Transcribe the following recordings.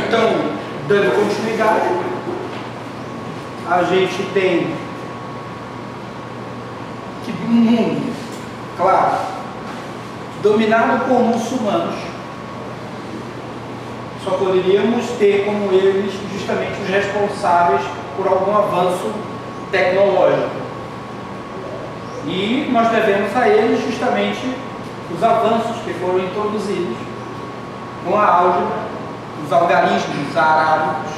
Então, dando continuidade, a gente tem que um mundo, claro, dominado por muçulmanos, só poderíamos ter como eles justamente os responsáveis por algum avanço tecnológico. E nós devemos a eles justamente os avanços que foram introduzidos com a álgebra, os algarismos arábicos.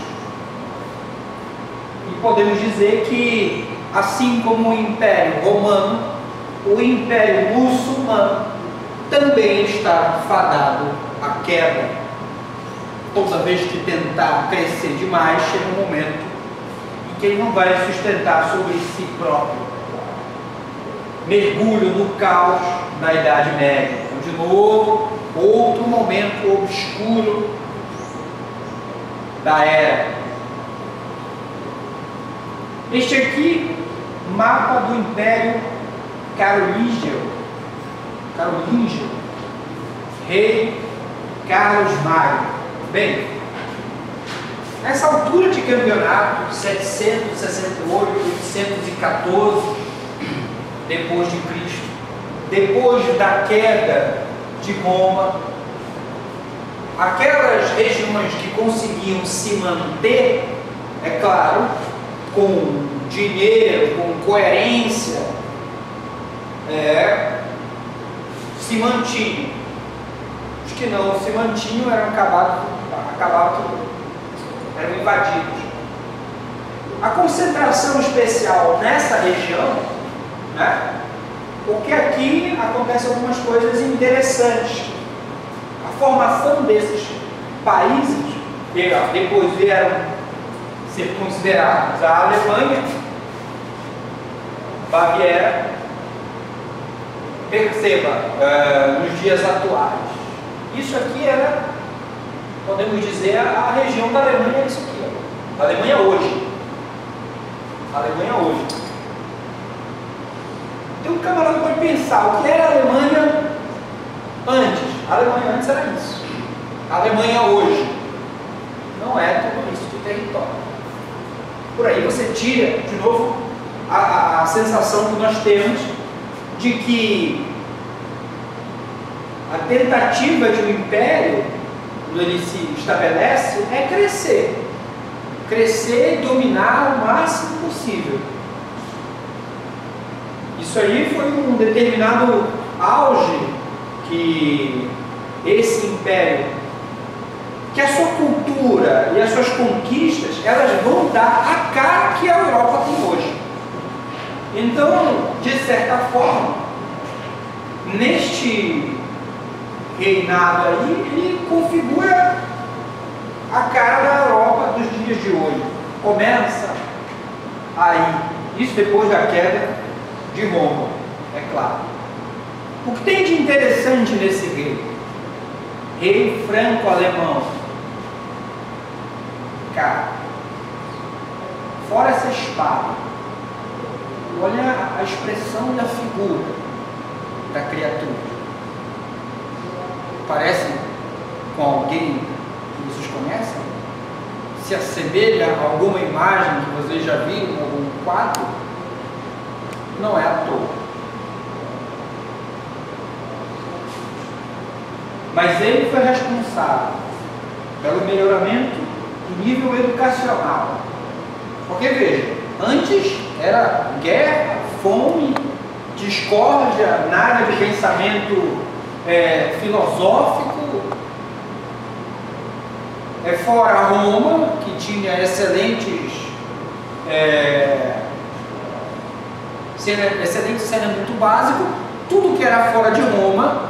E podemos dizer que, assim como o Império Romano, o Império Muçulmano também está fadado à queda. Toda vez que tentar crescer demais, chega um momento em que ele não vai sustentar sobre si próprio. Mergulho no caos da Idade Média. Então, de novo, outro momento obscuro da era. Este aqui, mapa do Império Carolíngio, rei Carlos Magno. Bem, nessa altura de campeonato, 768, 814 depois de Cristo, depois da queda de Roma, aquelas regiões que conseguiam se manter, é claro, com dinheiro, com coerência, se mantinham. Os que não se mantinham eram eram invadidos. A concentração especial nessa região, né? Porque aqui acontecem algumas coisas interessantes. A formação desses países, depois vieram ser considerados a Alemanha, Baviera, perceba, nos dias atuais. Isso aqui era, podemos dizer, a região da Alemanha, isso aqui, ó. A Alemanha hoje. A Alemanha hoje. Então o camarada pode pensar, o que era a Alemanha antes? A Alemanha antes era isso. A Alemanha hoje não é tudo isso de território. Por aí você tira, de novo, a sensação que nós temos de que a tentativa de um império, quando ele se estabelece, é crescer. Crescer e dominar o máximo possível. Isso aí foi um determinado auge que esse império, que a sua cultura e as suas conquistas, elas vão dar a cara que a Europa tem hoje. Então, de certa forma, neste reinado aí, ele configura a cara da Europa dos dias de hoje. Começa aí, isso depois da queda de Roma, é claro. O que tem de interessante nesse rei franco-alemão? Cara, fora essa espada, olha a expressão e a figura da criatura. Parece com alguém que vocês conhecem? Se assemelha a alguma imagem que vocês já viram em algum quadro? Não é à toa. Mas ele foi responsável pelo melhoramento do nível educacional. Porque veja, antes era guerra, fome, discórdia na área de pensamento filosófico, fora Roma, que tinha excelente saneamento básico. Tudo que era fora de Roma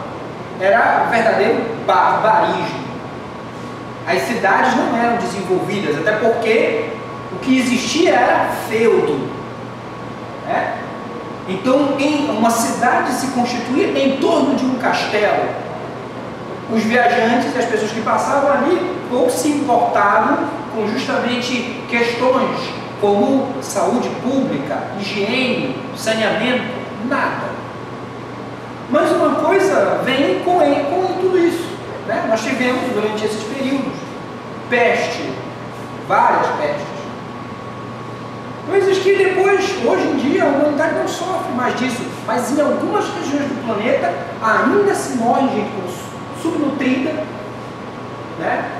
era verdadeiro barbarismo. As cidades não eram desenvolvidas, até porque o que existia era feudo. Então, uma cidade se constituía em torno de um castelo. Os viajantes e as pessoas que passavam ali pouco se importavam com justamente questões como saúde pública, higiene, saneamento, nada. Mas uma coisa vem com tudo isso, né? Nós tivemos durante esses períodos peste, várias pestes. Coisas que depois, hoje em dia, a humanidade não sofre mais disso, mas em algumas regiões do planeta ainda se morre gente subnutrida, né?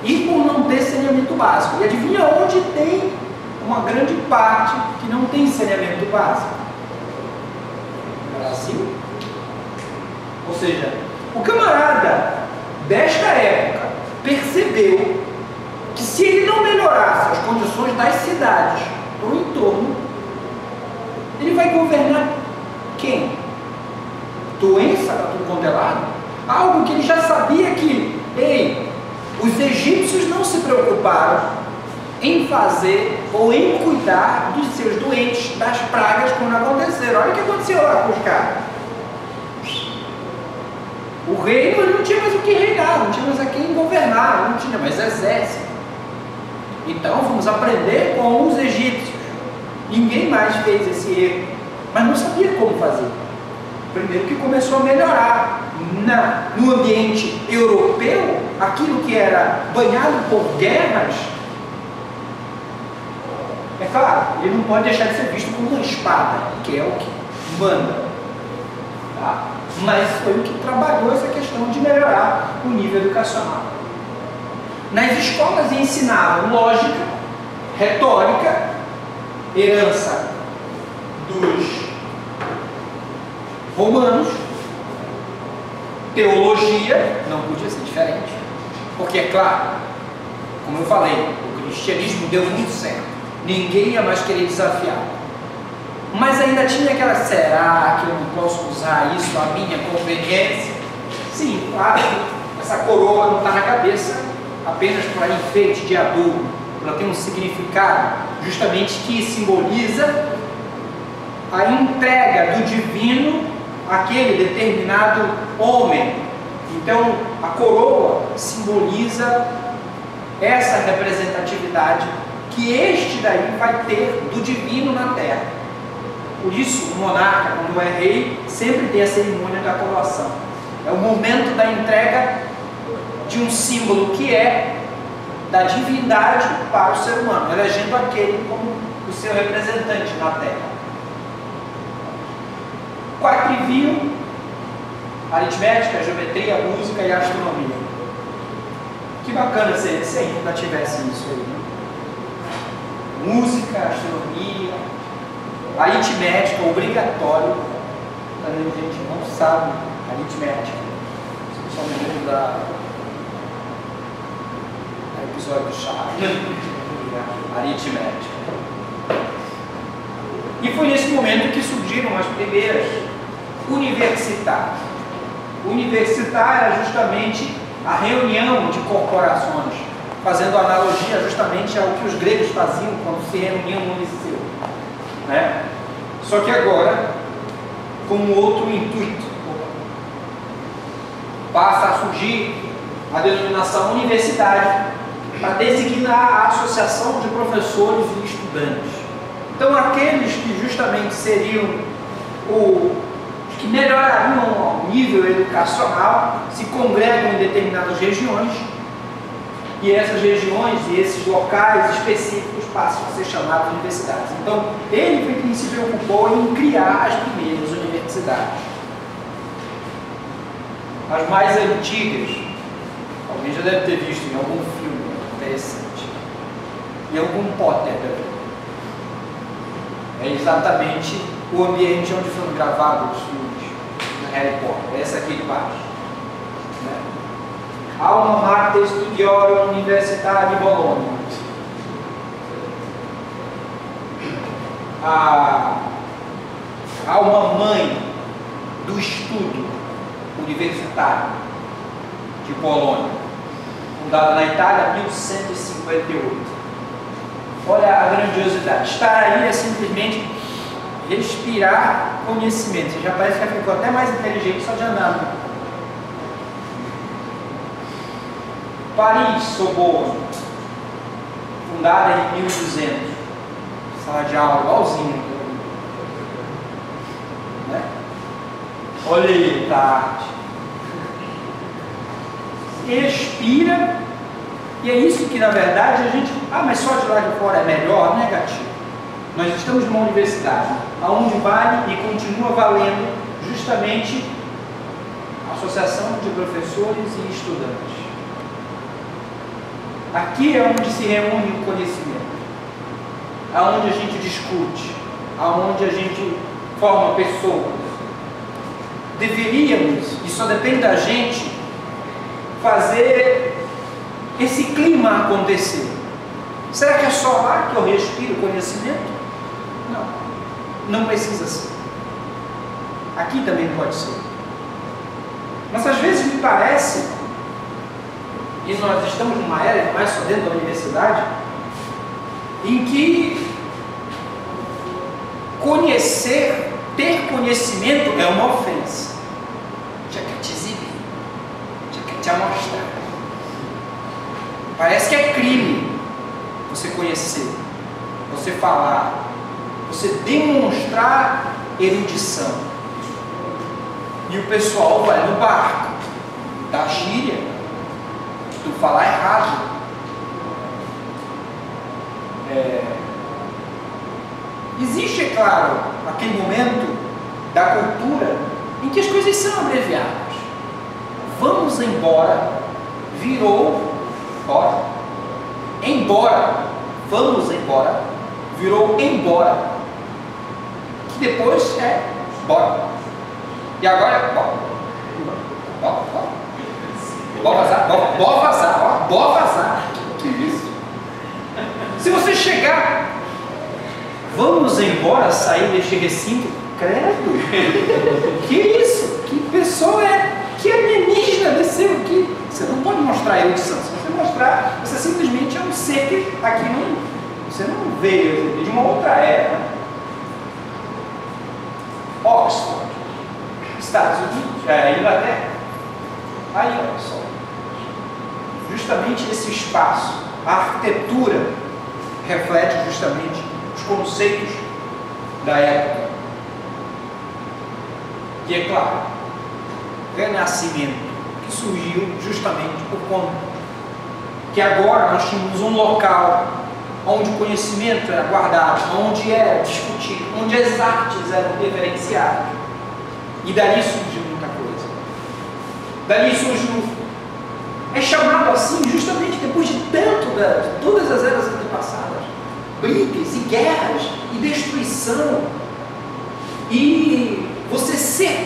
E por não ter saneamento básico. E adivinha onde tem uma grande parte que não tem saneamento básico? No Brasil. Ou seja, o camarada desta época percebeu que se ele não melhorasse as condições das cidades do entorno, ele vai governar quem? Doença para tudo quanto é lado? Algo que ele já sabia que, ei, os egípcios não se preocuparam em fazer ou em cuidar dos seus doentes, das pragas quando aconteceram. Olha o que aconteceu lá com os caras. O reino não tinha mais o que reinar, não tinha mais a quem governar, não tinha mais exército. Então vamos aprender com os egípcios. Ninguém mais fez esse erro, mas não sabia como fazer. Primeiro que começou a melhorar. No ambiente europeu, aquilo que era banhado por guerras, é claro, ele não pode deixar de ser visto como uma espada, que é o que manda. Tá? Mas foi o que trabalhou essa questão de melhorar o nível educacional. Nas escolas ensinavam lógica, retórica, herança dos romanos, teologia, não podia ser diferente, porque é claro, como eu falei, o cristianismo deu muito certo, ninguém ia mais querer desafiar. Mas ainda tinha aquela, será que eu não posso usar isso à minha conveniência? Sim, claro, essa coroa não está na cabeça apenas para enfeite de adulto, ela tem um significado justamente que simboliza a entrega do divino àquele determinado homem. Então a coroa simboliza essa representatividade que este daí vai ter do divino na terra. Por isso, o monarca, quando é rei, sempre tem a cerimônia da coroação. É o momento da entrega de um símbolo que é da divindade para o ser humano, elegendo aquele como o seu representante na terra. Quatrivio, aritmética, geometria, música e astronomia. Que bacana se ainda tivesse isso aí, né? Música, astronomia, aritmética, obrigatório. A gente não sabe aritmética. Só me lembro da episódio do Chaves. Aritmética. E foi nesse momento que surgiram as primeiras universidades. Universitar era justamente a reunião de corporações, fazendo analogia justamente ao que os gregos faziam quando se reuniam no Liceu, né? Só que agora com um outro intuito. Passa a surgir a denominação universidade para designar a associação de professores e estudantes. Então aqueles que justamente seriam os que melhorariam o nível educacional se congregam em determinadas regiões, e essas regiões e esses locais específicos passam a ser chamados de universidades. Então ele foi quem se preocupou em criar as primeiras universidades. As mais antigas, alguém já deve ter visto em algum filme interessante, em algum Potter da vida. É exatamente o ambiente onde foram gravados os filmes do Harry Potter. Essa aqui de baixo, né? Alma Mater Studiorum Universitae Bologna. A alma mãe do estudo universitário de Bolonha, fundada na Itália em 1158. Olha a grandiosidade. Estar aí é simplesmente respirar conhecimento. Você já parece que ficou até mais inteligente só de andar. Paris, Sorbonne, fundada em 1200. Sala de aula igualzinho, né? Olha aí, tá arte. Respira E é isso que, na verdade, a gente... mas só de lá de fora é melhor? Negativo. Nós estamos numa universidade, onde vale e continua valendo justamente a Associação de Professores e Estudantes. Aqui é onde se reúne o conhecimento, aonde a gente discute, aonde a gente forma pessoas. Deveríamos, e só depende da gente, fazer esse clima acontecer. Será que é só lá que eu respiro conhecimento? Não, não precisa ser. Aqui também pode ser. Mas às vezes me parece, e nós estamos numa era, não é só dentro da universidade, em que conhecer, ter conhecimento é uma ofensa. Já quer te exibir, já quer te amostrar. Parece que é crime você conhecer, você falar, você demonstrar erudição. E o pessoal vai no barco da gíria, tu falar errado. Existe, é claro, aquele momento da cultura em que as coisas são abreviadas. Vamos embora, virou bora. Embora, vamos embora, virou embora. Que depois é bora. E agora é bora. Bora vazar, bora vazar, bora vazar. Que isso? Se você chegar, vamos embora, sair deste recinto, credo. Que isso? Que pessoa é? Que alienígena desceu aqui? Você não pode mostrar erudição. Se você mostrar, você simplesmente é um ser que aqui não. Você não veio de uma outra era. Oxford, Estados Unidos, Inglaterra. Aí, olha só. Justamente esse espaço, a arquitetura, reflete justamente os conceitos da época. E é claro, Renascimento, que surgiu justamente por conta que agora nós tínhamos um local onde o conhecimento era guardado, onde era discutido, onde as artes eram reverenciadas. E dali surgiu muita coisa. Dali surgiu. É chamado assim justamente depois de todas as eras antepassadas. Brigas e guerras e destruição. E você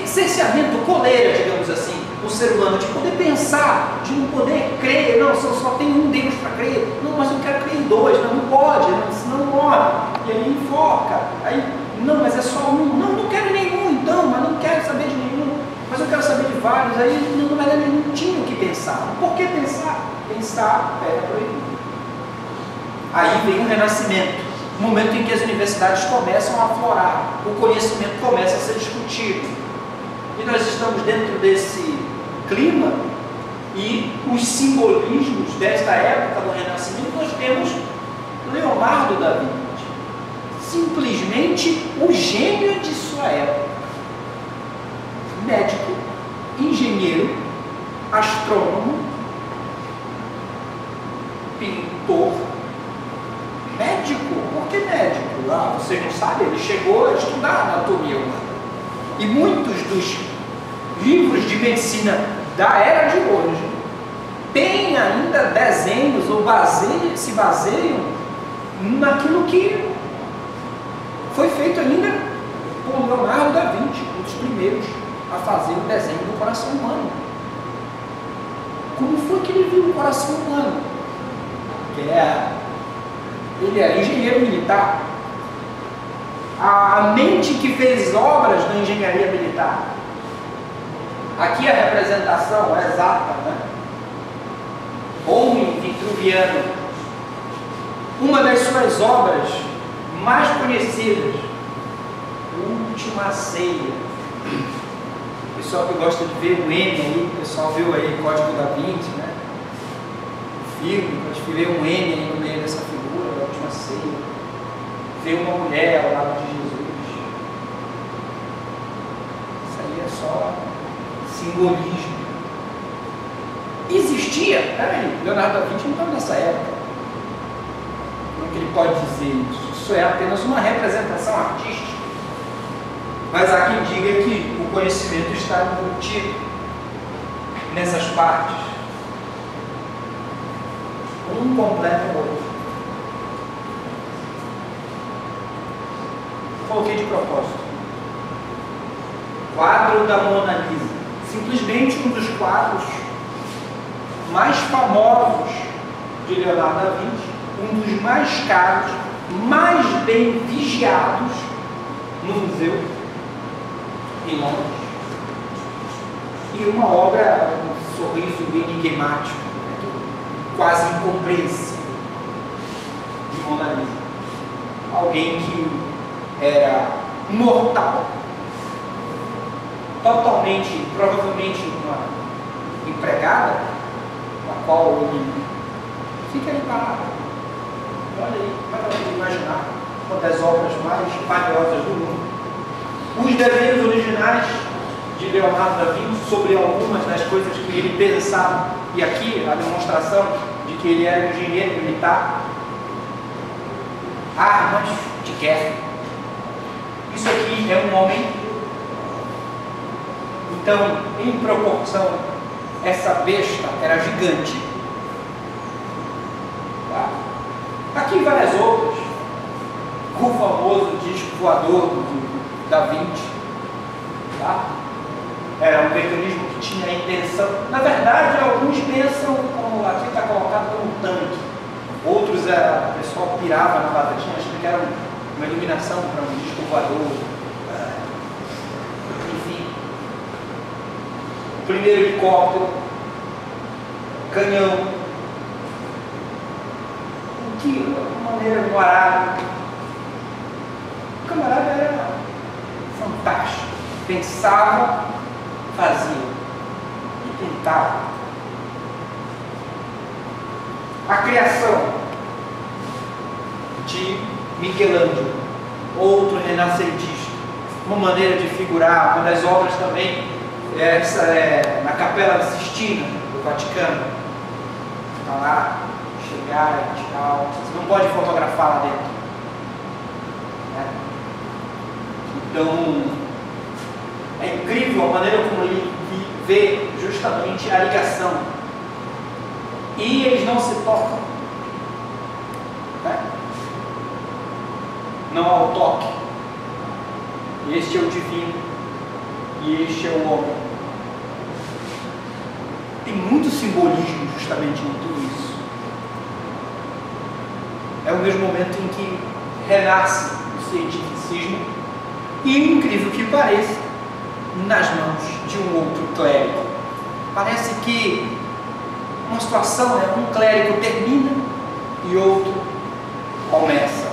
cerceamento, coleira, digamos assim, o ser humano, de poder pensar, de não poder crer, não, só tem um Deus para crer, não, mas eu quero crer em dois, não pode, não, senão morre, e aí enfoca, aí, não, mas é só um, não quero nenhum então, mas não quero saber de nenhum, mas eu quero saber de vários, aí não, mas ele não tinha o que pensar. Por que pensar? Pensar era proibido. Aí vem o Renascimento, o momento em que as universidades começam a aflorar, o conhecimento começa a ser discutido. E nós estamos dentro desse clima, e os simbolismos desta época do Renascimento, nós temos Leonardo da Vinci, simplesmente o gênio de sua época. Médico, engenheiro, astrônomo, pintor, médico. Por que médico? Vocês não sabem, ele chegou a estudar anatomia humana. E muitos dos livros de medicina da era de hoje têm ainda desenhos ou se baseiam naquilo que foi feito ainda por Leonardo da Vinci, um dos primeiros a fazer o desenho do coração humano. Como foi que ele viu o coração humano? Ele era engenheiro militar. A mente que fez obras na engenharia militar. Aqui a representação é exata, né? Homem vitruviano. Uma das suas obras mais conhecidas, Última Ceia. O pessoal que gosta de ver o M aí, o pessoal viu aí Código da Vinci, né? O filme, pode ver um M aí no meio dessa figura da Última Ceia. Ver uma mulher ao lado de Jesus. Isso aí é só simbolismo. Existia dia. Peraí, Leonardo da Vinci não estava nessa época. Como é que ele pode dizer isso? Isso é apenas uma representação artística. Mas há quem diga que o conhecimento está embutido nessas partes. Um completa o outro. Coloquei de propósito. Quadro da Mona Lisa. Simplesmente um dos quadros mais famosos de Leonardo da Vinci, um dos mais caros, mais bem vigiados no museu em Londres. E uma obra, um sorriso enigmático, quase incompreensível, de Mona Lisa. Alguém que era mortal, totalmente, provavelmente uma empregada, a qual ele fica ali parado. Olha aí, vai imaginar uma das obras mais valiosas do mundo. Os desenhos originais de Leonardo da Vinci sobre algumas das coisas que ele pensava, e aqui a demonstração de que ele era um engenheiro militar, armas de guerra. Isso aqui é um homem. Então, em proporção, essa besta era gigante. Tá? Aqui várias outras. O famoso disco voador de Da Vinci. Tá? Era um mecanismo que tinha a intenção. Na verdade, alguns pensam, como aqui está colocado, como um tanque. Outros, o pessoal pirava na batatinha, achando que era uma iluminação para um disco voador. Enfim. O primeiro helicóptero, canhão. O que, de uma maneira moral. O camarada era fantástico. Pensava, fazia e pintava. A criação de Michelangelo, outro renascentista, uma maneira de figurar. Uma das obras também, essa é na Capela Sistina do Vaticano. Está lá, chegar e tirar, você não pode fotografar lá dentro. Então, é incrível a maneira como ele vê justamente a ligação. E eles não se tocam. Não há o toque. Este é o divino e este é o homem. Tem muito simbolismo justamente em tudo isso. É o mesmo momento em que renasce o cientificismo e, incrível que pareça, nas mãos de um outro clérigo. Parece que uma situação, um clérigo termina e outro começa.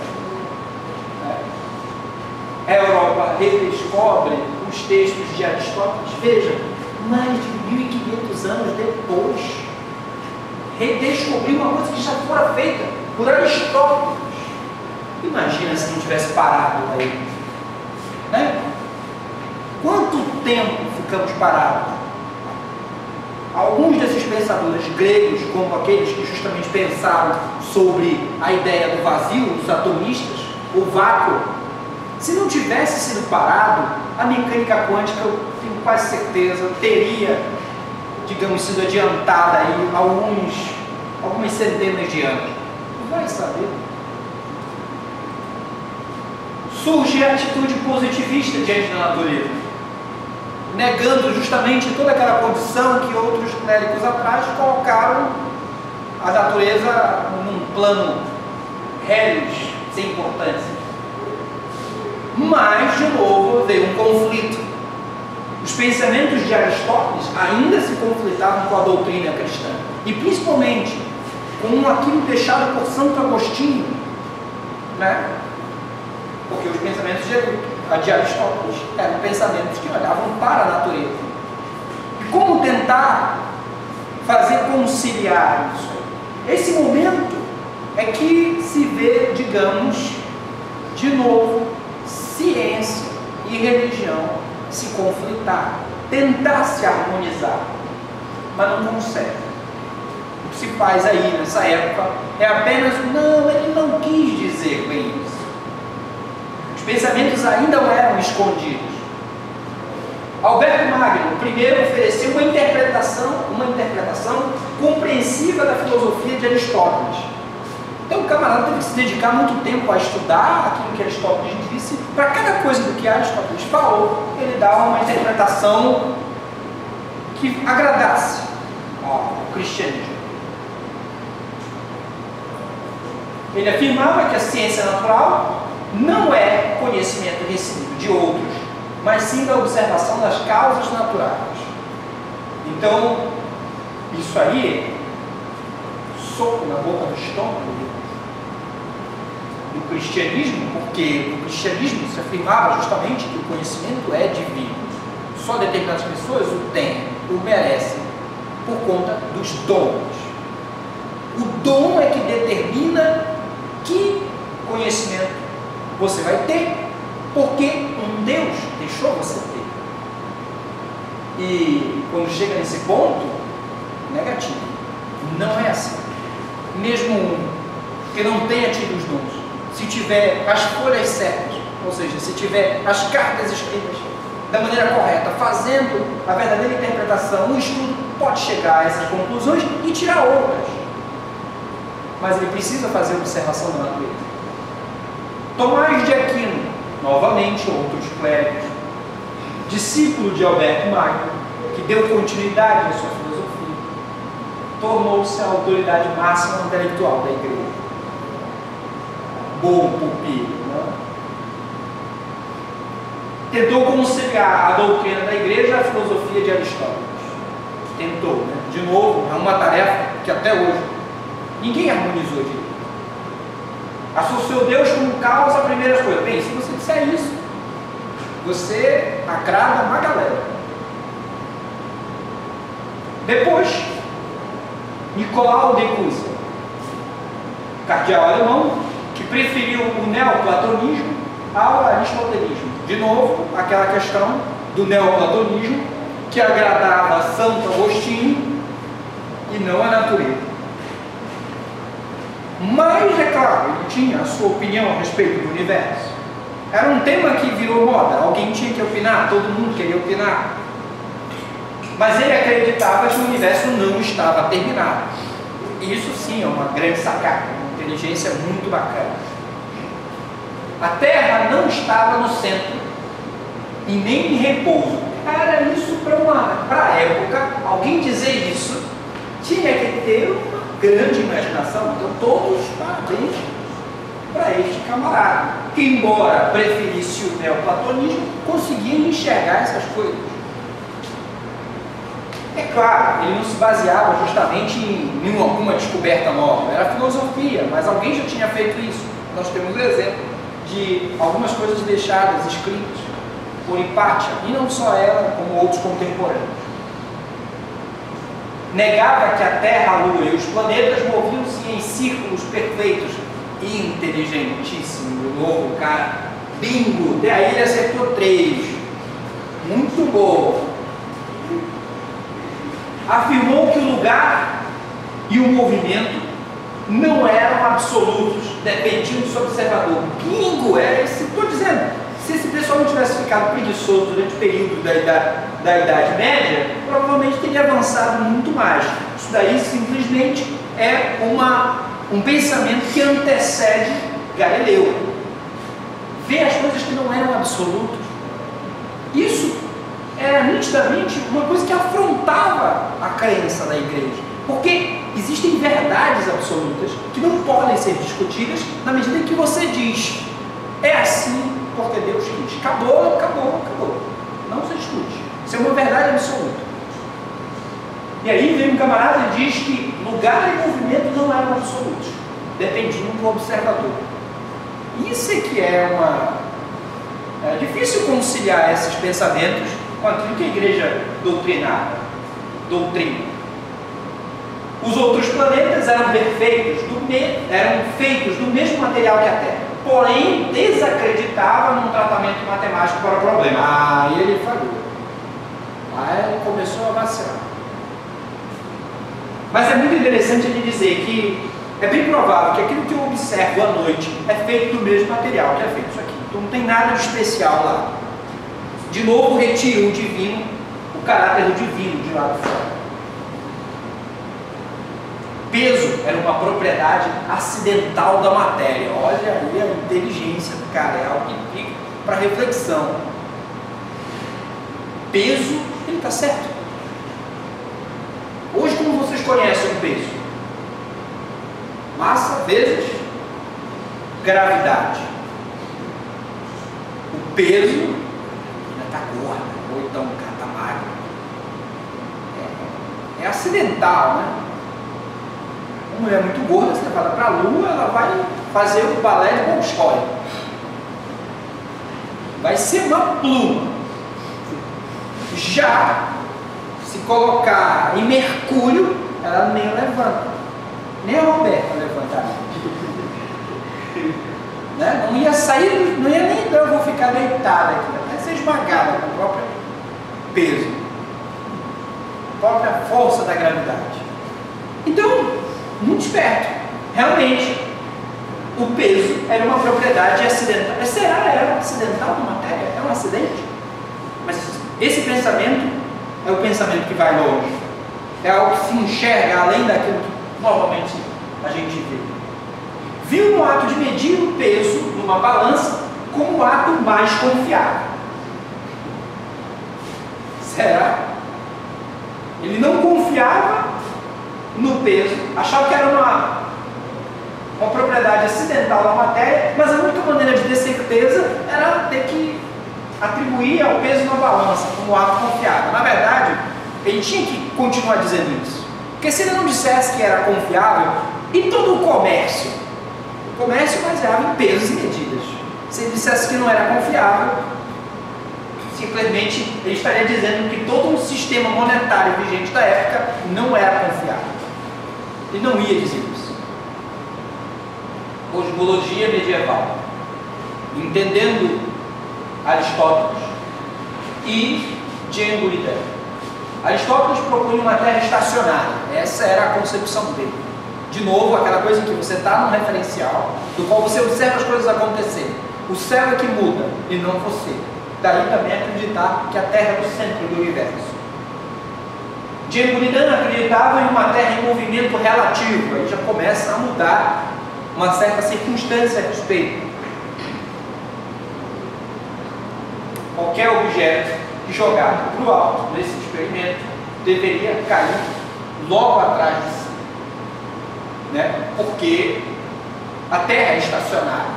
A Europa redescobre os textos de Aristóteles, veja, mais de 1500 anos depois, redescobriu uma coisa que já fora feita por Aristóteles. Imagina se não tivesse parado aí. Quanto tempo ficamos parados? Alguns desses pensadores gregos, como aqueles que justamente pensaram sobre a ideia do vazio, os atomistas, o vácuo, se não tivesse sido parado, a mecânica quântica, eu tenho quase certeza, teria, digamos, sido adiantada aí algumas centenas de anos. Vai saber. Surge a atitude positivista diante da natureza, negando justamente toda aquela condição que outros clérigos atrás colocaram a natureza num plano rélios, sem importância. Mas, de novo, veio um conflito. Os pensamentos de Aristóteles ainda se conflitavam com a doutrina cristã. E principalmente com aquilo deixado por Santo Agostinho, porque os pensamentos de Aristóteles eram pensamentos que olhavam para a natureza. E como tentar fazer conciliar isso? Esse momento é que se vê, digamos, de novo, ciência e religião se conflitar, tentar se harmonizar, mas não consegue. O que se faz aí nessa época é apenas, não, ele não quis dizer bem isso. Os pensamentos ainda não eram escondidos. Alberto Magno primeiro ofereceu uma interpretação compreensiva da filosofia de Aristóteles. Então o camarada teve que se dedicar muito tempo a estudar aquilo que Aristóteles disse. Para cada coisa do que Aristóteles falou, ele dava uma interpretação que agradasse ao cristianismo. Ele afirmava que a ciência natural não é conhecimento recebido de outros, mas sim da observação das causas naturais. Então, isso aí, soco na boca do estômago do cristianismo, porque o cristianismo se afirmava justamente que o conhecimento é divino. Só determinadas pessoas o têm, o merecem, por conta dos dons. O dom é que determina que conhecimento você vai ter, porque um Deus deixou você ter. E quando chega nesse ponto, negativo. Não é assim. Mesmo um que não tenha tido os dons, se tiver as folhas certas, ou seja, se tiver as cartas escritas da maneira correta, fazendo a verdadeira interpretação, o estudo pode chegar a essas conclusões e tirar outras. Mas ele precisa fazer observação da natureza. Tomás de Aquino, novamente outros clérigos, discípulo de Alberto Magno, que deu continuidade à sua filosofia, tornou-se a autoridade máxima intelectual da igreja. Bom pupilo, não? Tentou conciliar a doutrina da igreja à filosofia de Aristóteles. Tentou, né? De novo, é uma tarefa que até hoje ninguém harmonizou direito. Associou Deus como causa a primeiras coisas. Bem, se você disser isso, você agrada uma galera. Depois, Nicolau de Cusa, cardeal alemão, que preferiu o neoplatonismo ao aristotelismo. De novo, aquela questão do neoplatonismo que agradava a Santo Agostinho e não a natureza. Mas, é claro, ele tinha a sua opinião a respeito do universo. Era um tema que virou moda, alguém tinha que opinar, todo mundo queria opinar. Mas ele acreditava que o universo não estava terminado. E isso sim é uma grande sacada, uma inteligência muito bacana. A Terra não estava no centro e nem em repouso. Era isso para a época, alguém dizer isso, tinha que ter uma grande imaginação. Então todos parabéns para este camarada, que embora preferisse o neoplatonismo, conseguia enxergar essas coisas. É claro, ele não se baseava justamente em alguma descoberta nova, era filosofia, mas alguém já tinha feito isso. Nós temos um exemplo de algumas coisas deixadas escritas por Hipátia, e não só ela, como outros contemporâneos. Negava que a Terra, a Lua e os planetas moviam-se em círculos perfeitos. Inteligentíssimo, o novo cara. Bingo! Até aí ele acertou 3. Muito bom. Afirmou que o lugar e o movimento não eram absolutos, dependiam do seu observador. Bingo! É isso que estou dizendo. Se esse pessoal não tivesse ficado preguiçoso durante o período da Idade Média, provavelmente teria avançado muito mais. Isso daí simplesmente é um pensamento que antecede Galileu. Ver as coisas que não eram absolutas. Isso era nitidamente uma coisa que afrontava a crença da igreja. Porque existem verdades absolutas que não podem ser discutidas na medida em que você diz: é assim porque Deus quis. Acabou, acabou, acabou. Não se discute. Isso é uma verdade absoluta. E aí vem um camarada e diz que lugar e movimento não eram absolutos, dependiam do observador. Isso é que é difícil conciliar esses pensamentos com aquilo que a igreja doutrina. Os outros planetas eram eram feitos do mesmo material que a Terra, porém desacreditava num tratamento matemático para o problema. Aí ele falhou. Aí ele começou a vacilar. Mas é muito interessante ele dizer que é bem provável que aquilo que eu observo à noite é feito do mesmo material que é feito isso aqui. Então não tem nada de especial lá. De novo, retira o divino, o caráter do divino de lá de fora. Peso era uma propriedade acidental da matéria. Olha aí a inteligência do cara, é algo que fica para reflexão. Peso, ele está certo. Hoje, como vocês conhecem o peso? Massa vezes gravidade. O peso está gordo, ou então o cara está magro. É acidental, né? Uma mulher muito gorda, você leva para a lua, ela vai fazer o balé de Bolshoi. Vai ser uma pluma. Já se colocar em Mercúrio, ela nem levanta. Nem a Roberta levantaria. Né? Não ia sair, não ia nem eu vou ficar deitada aqui, vai ser esmagada com o próprio peso, a própria força da gravidade. Então, muito esperto. Realmente, o peso era uma propriedade acidental. Mas será que era acidental da matéria? É um acidente? Mas esse pensamento é o pensamento que vai longe. É algo que se enxerga além daquilo que normalmente a gente vê. Viu no ato de medir o peso numa balança como o ato mais confiável. Será? Ele não confiava no peso, achava que era uma propriedade acidental da matéria, mas a única maneira de ter certeza era ter que atribuir ao peso na balança como ato confiável. Na verdade, ele tinha que continuar dizendo isso, porque se ele não dissesse que era confiável, e todo o comércio baseava em pesos e medidas. Se ele dissesse que não era confiável, simplesmente ele estaria dizendo que todo um sistema monetário vigente da época não era confiável. Ele não ia dizer isso. Cosmologia medieval, entendendo Aristóteles e Jean Buridan. Aristóteles propunha uma terra estacionária. Essa era a concepção dele. De novo, aquela coisa em que você está num referencial, do qual você observa as coisas acontecerem. O céu é que muda e não você. Daí também acreditar que a Terra é o centro do universo. Jean Buridan acreditava em uma Terra em movimento relativo. Aí já começa a mudar uma certa circunstância a respeito. Qualquer objeto jogado para o alto nesse experimento deveria cair logo atrás de si, né? Porque a Terra é estacionária.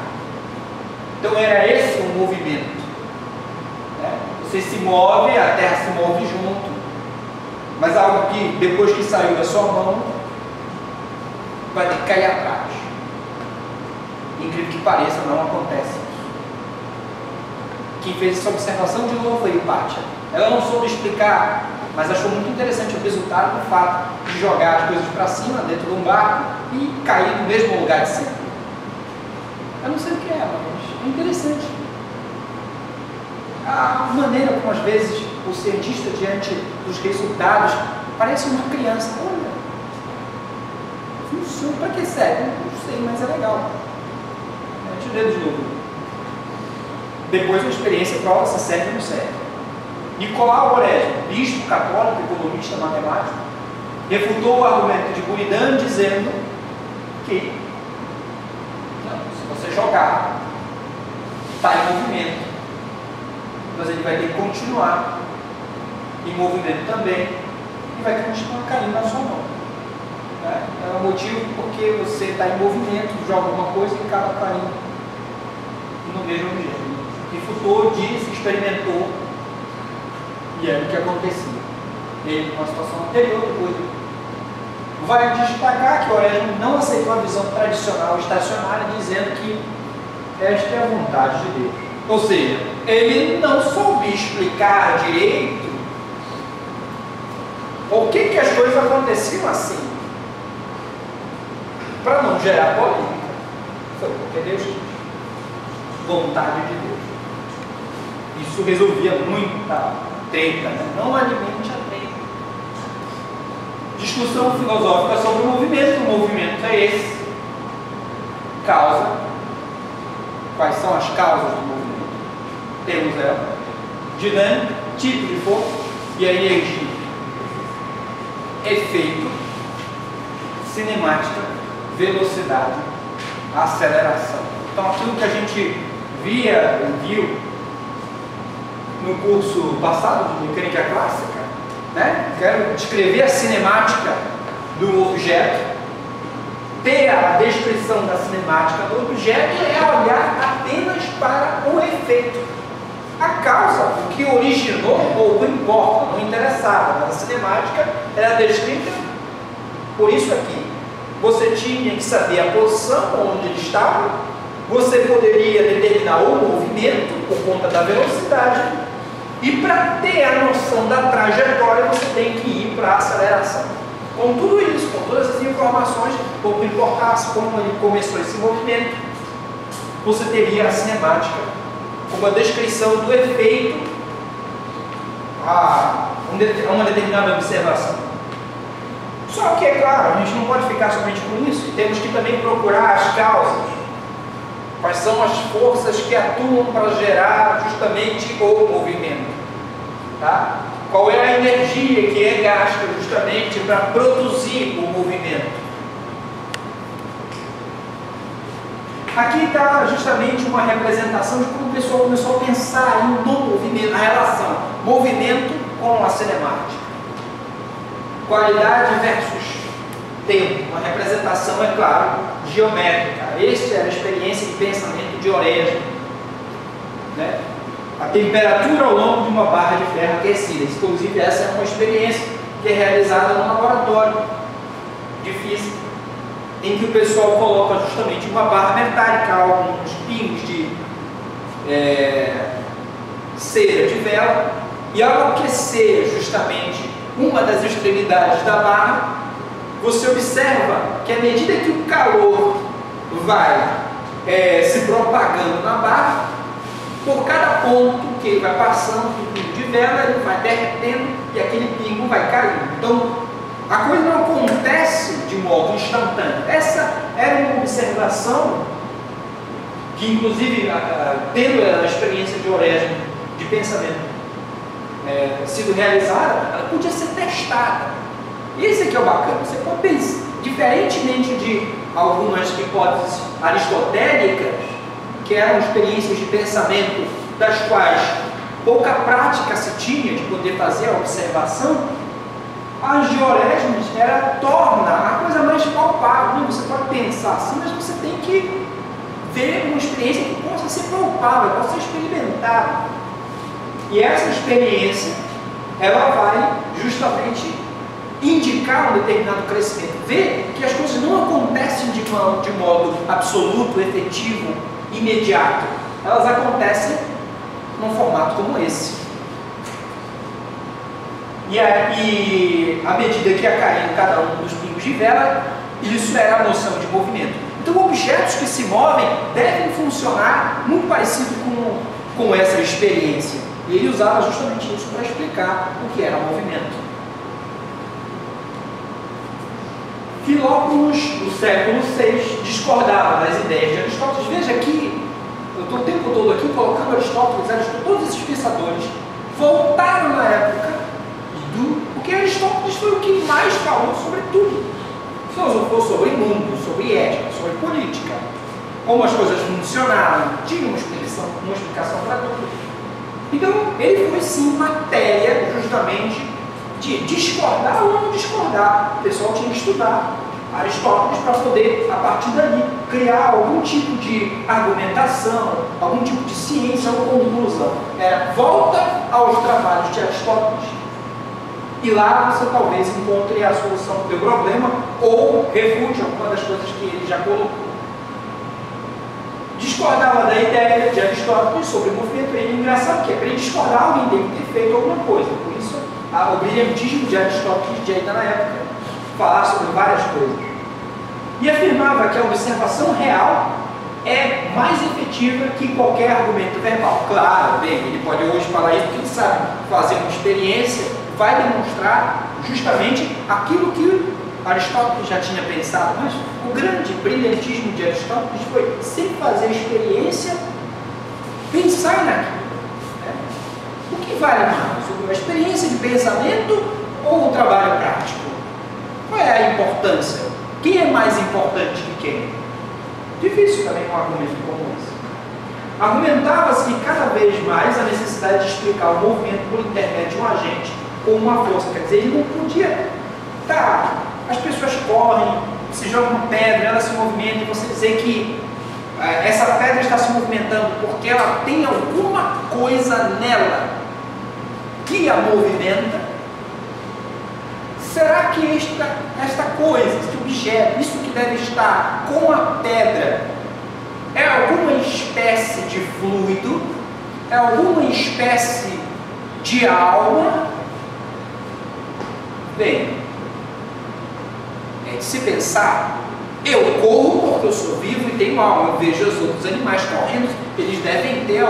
Então era esse o movimento, né? Você se move, a Terra se move junto, mas algo que depois que saiu da sua mão vai ter que cair atrás. Incrível que pareça, não acontece isso. Quem fez essa observação de novo foi Hipátia. Ela não soube explicar, mas achou muito interessante o resultado do fato de jogar as coisas para cima dentro de um barco e cair no mesmo lugar de sempre. Eu não sei o que é, mas é interessante. A maneira como às vezes o cientista diante dos resultados parece uma criança. Olha, funciona, para que serve? Não sei, mas é legal. Deixa eu ler de novo. Depois da experiência prova se serve ou não serve. Nicolau Orésio, bispo católico, economista, matemático, refutou o argumento de Buridan dizendo que não, se você jogar, está em movimento, mas ele vai ter que continuar em movimento também e vai continuar caindo na sua mão. Né? É o motivo porque você está em movimento, joga alguma coisa e acaba caindo no mesmo objeto. Refutou, disse, experimentou, e é o que acontecia. Ele, com a situação anterior, depois vai destacar que Orésio não aceitou a visão tradicional estacionária, dizendo que esta é a vontade de Deus. Ou seja, ele não soube explicar direito por que as coisas aconteciam assim, para não gerar polêmica. Foi porque Deus quis. Vontade de Deus. Isso resolvia muita treta, né? Não alimente a treta. discussão filosófica sobre o movimento. O movimento é esse. Causa. Quais são as causas do movimento? Temos ela. Dinâmica, tipo de força e a energia. Efeito, cinemática, velocidade, aceleração. Então aquilo que a gente viu no curso passado de mecânica clássica, né? Quero descrever a cinemática do objeto, ter a descrição da cinemática do objeto é olhar apenas para o efeito. A causa, o que originou, pouco importa, não interessava, mas a cinemática era descrita por isso aqui. Você tinha que saber a posição onde ele estava, você poderia determinar o movimento por conta da velocidade, e para ter a noção da trajetória, você tem que ir para a aceleração. Com tudo isso, com todas as informações, pouco importasse como ele começou esse movimento, você teria a cinemática como a descrição do efeito a uma determinada observação. Só que, é claro, a gente não pode ficar somente com isso, e temos que também procurar as causas. Quais são as forças que atuam para gerar justamente o movimento? Tá? Qual é a energia que é gasta justamente para produzir o movimento? Aqui está justamente uma representação de como o pessoal começou a pensar no movimento, na relação movimento com a cinemática. Qualidade versus tempo. Uma representação, é claro, geométrica. Esta era a experiência de pensamento de Orestes, né? A temperatura ao longo de uma barra de ferro aquecida. Inclusive, essa é uma experiência que é realizada no laboratório de física, em que o pessoal coloca justamente uma barra metálica, alguns pingos de cera de vela, e ao aquecer justamente uma das extremidades da barra, você observa que à medida que o calor vai se propagando na barra, por cada ponto que ele vai passando do pingo de vela, ele vai derretendo e aquele pingo vai caindo. Então, a coisa não acontece de modo instantâneo. Essa era uma observação que, inclusive, tendo a experiência de Orestes de pensamento sido realizada, ela podia ser testada. Esse aqui é o bacana. Você pode pensar, diferentemente de algumas hipóteses aristotélicas, que eram experiências de pensamento das quais pouca prática se tinha de poder fazer a observação, as de Orestes torna a coisa mais palpável. Você pode pensar assim, mas você tem que ver uma experiência que possa ser palpável, possa ser experimentada. E essa experiência, ela vai justamente indicar um determinado crescimento. Ver que as coisas não acontecem de modo absoluto, efetivo, imediato. Elas acontecem num formato como esse. E à medida que ia caindo cada um dos pingos de vela, isso era a noção de movimento. Então, objetos que se movem devem funcionar muito parecido com essa experiência. E ele usava justamente isso para explicar o que era movimento. Filócrates, do século VI, discordava das ideias de Aristóteles. Veja aqui, eu estou o tempo todo aqui colocando Aristóteles, todos esses pensadores voltaram na época porque Aristóteles foi o que mais falou sobre tudo. Filosofou sobre mundo, sobre ética, sobre política, como as coisas funcionavam, tinha uma explicação para tudo. Então, ele foi sim matéria justamente de discordar ou não discordar. O pessoal tinha que estudar Aristóteles para poder, a partir dali, criar algum tipo de argumentação, algum tipo de ciência ou conclusão. Volta aos trabalhos de Aristóteles e lá você talvez encontre a solução do teu problema ou refute alguma das coisas que ele já colocou. Discordava da ideia de Aristóteles sobre o movimento. É engraçado que para ele discordar, alguém tem que ter feito alguma coisa. Por isso, o brilhantismo de Aristóteles de ainda na época, falar sobre várias coisas. E afirmava que a observação real é mais efetiva que qualquer argumento verbal. Claro, bem, ele pode hoje falar isso porque ele sabe fazer uma experiência, vai demonstrar justamente aquilo que Aristóteles já tinha pensado, mas o grande brilhantismo de Aristóteles foi, sem fazer experiência, pensar naquilo. Né? O que vale mais? A experiência de pensamento ou o trabalho prático? Qual é a importância? Quem é mais importante que quem? Difícil também um argumento como esse. Argumentava-se cada vez mais a necessidade de explicar o movimento por intermédio de um agente ou uma força. Quer dizer, ele não podia as pessoas correm, se joga uma pedra, ela se movimenta, e você dizer que essa pedra está se movimentando porque ela tem alguma coisa nela que a movimenta. Será que esta coisa, este objeto, isso que deve estar com a pedra, é alguma espécie de fluido? É alguma espécie de alma? Bem, é de se pensar, eu corro porque eu sou vivo e tenho alma, eu vejo os outros animais correndo, eles devem ter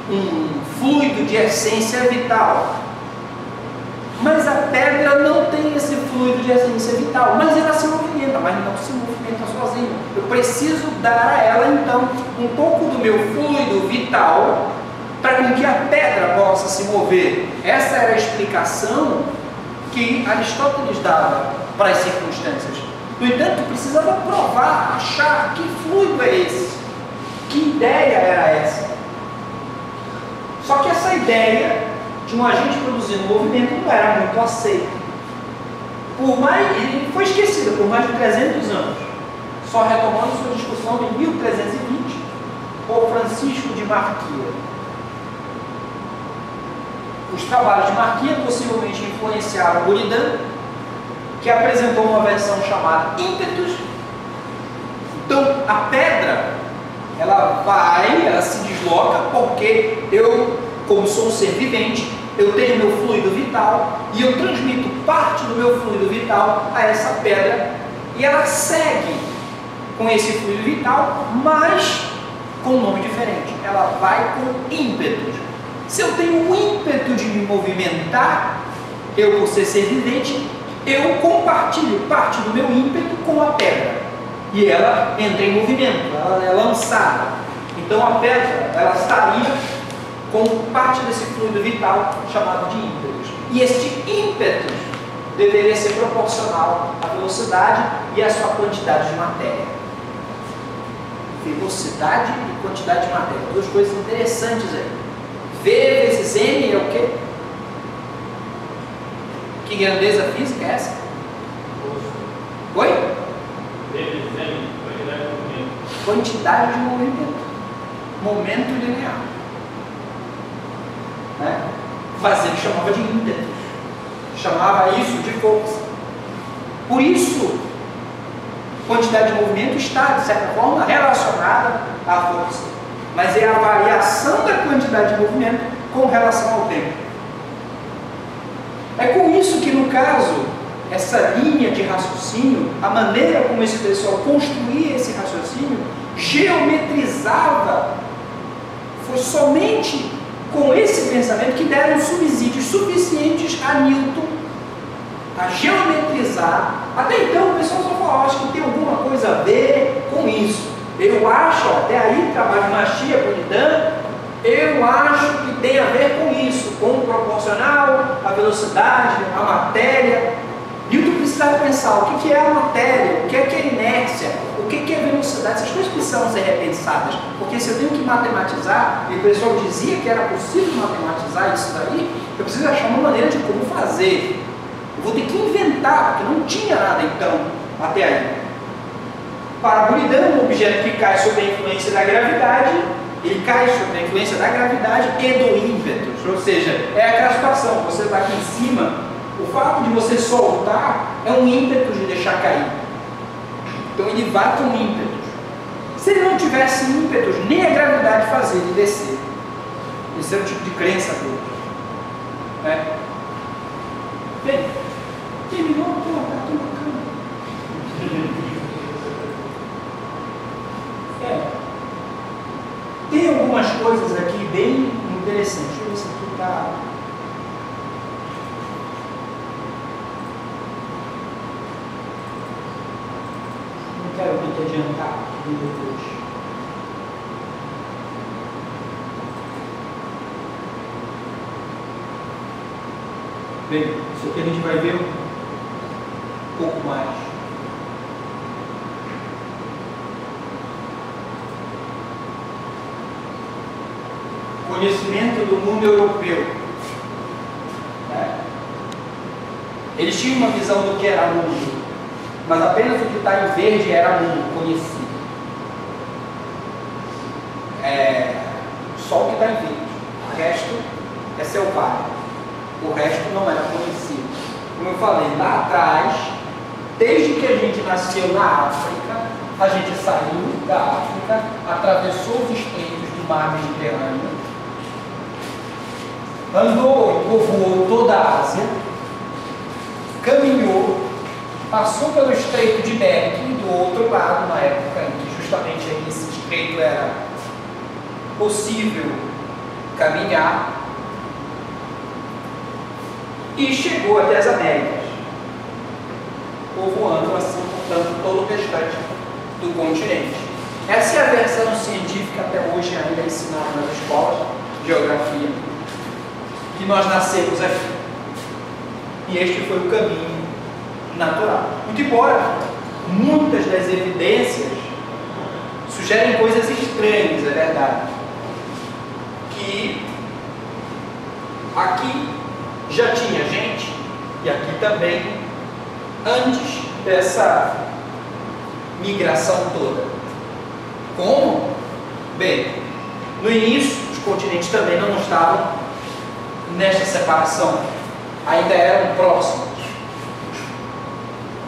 um fluido de essência vital. Mas a pedra não tem esse fluido de essência vital, mas ela se movimenta, mas não se movimenta sozinha. Eu preciso dar a ela, então, um pouco do meu fluido vital para que a pedra possa se mover. Essa era a explicação que Aristóteles dava para as circunstâncias. No entanto, precisava provar, achar que fluido é esse, que ideia era essa. Só que essa ideia de um agente produzindo movimento não era muito aceita. Ele foi esquecido por mais de 300 anos, só retomando sua discussão em 1320 por Francisco de Marquia. Os trabalhos de Marquia possivelmente influenciaram Buridan, que apresentou uma versão chamada ímpetus. Então, a pedra, ela se desloca porque eu, como sou um ser vivente, eu tenho meu fluido vital e eu transmito parte do meu fluido vital a essa pedra e ela segue com esse fluido vital, mas com um nome diferente. Ela vai com ímpetus. Se eu tenho o ímpeto de me movimentar, eu, por ser vivente, eu compartilho parte do meu ímpeto com a pedra. E ela entra em movimento, ela é lançada. Então a pedra, ela estaria com parte desse fluido vital chamado de ímpetus. E este ímpetus deveria ser proporcional à velocidade e à sua quantidade de matéria. Velocidade e quantidade de matéria, duas coisas interessantes aí. V vezes M é o quê? Que grandeza física é essa? Oi? V vezes M, quantidade de movimento. Quantidade de movimento. Momento linear. Né? Mas ele chamava de ímpetus. Chamava isso de força. Por isso, quantidade de movimento está, de certa forma, relacionada à força. Mas é a variação da quantidade de movimento com relação ao tempo. É com isso que, no caso, essa linha de raciocínio, a maneira como esse pessoal construía esse raciocínio, geometrizava, foi somente com esse pensamento que deram subsídios suficientes a Newton a geometrizar. Até então o pessoal só falava, acho que tem alguma coisa a ver com isso. Eu acho, até aí trabalho Machia, Buridan, eu acho que tem a ver com isso, com o proporcional, a velocidade, a matéria. Newton precisava pensar o que é a matéria, o que é a inércia, o que é a velocidade. Essas coisas precisam ser repensadas, porque se eu tenho que matematizar, e o pessoal dizia que era possível matematizar isso daí, eu preciso achar uma maneira de como fazer. Eu vou ter que inventar, porque não tinha nada então, até aí. Para Buridan, um objeto que cai sob a influência da gravidade, ele cai sob a influência da gravidade e do ímpetus, ou seja, é aquela situação, você está aqui em cima, o fato de você soltar é um ímpeto de deixar cair. Então ele vai com ímpetos. Se ele não tivesse ímpetos, nem a gravidade fazia ele descer. Esse é o tipo de crença dele. Bem, terminou, está tudo bacana. Tem algumas coisas aqui bem interessantes. Deixa eu ver se aqui está. quero ter que adiantar depois. Bem, isso aqui a gente vai ver um pouco mais. Conhecimento do mundo europeu. Eles tinham uma visão do que era mundo, mas apenas o que está em verde era mundo conhecido. Só o que está em verde. O resto é selvagem. O resto não era conhecido. Como eu falei, lá atrás, desde que a gente nasceu na África, a gente saiu da África, atravessou os estreitos do mar Mediterrâneo, andou e povoou toda a Ásia, caminhou, passou pelo estreito de Bering, do outro lado, na época em que justamente aí esse estreito era possível caminhar, e chegou até as Américas, povoando assim, portanto, todo o restante do continente. Essa é a versão científica até hoje ainda ensinada nas escolas de geografia, que nós nascemos aqui. E este foi o caminho natural. Muito embora muitas das evidências sugerem coisas estranhas, é verdade. Que aqui já tinha gente, e aqui também, antes dessa migração toda. Como? Bem, no início, os continentes também não estavam nesta separação, ainda eram próximos.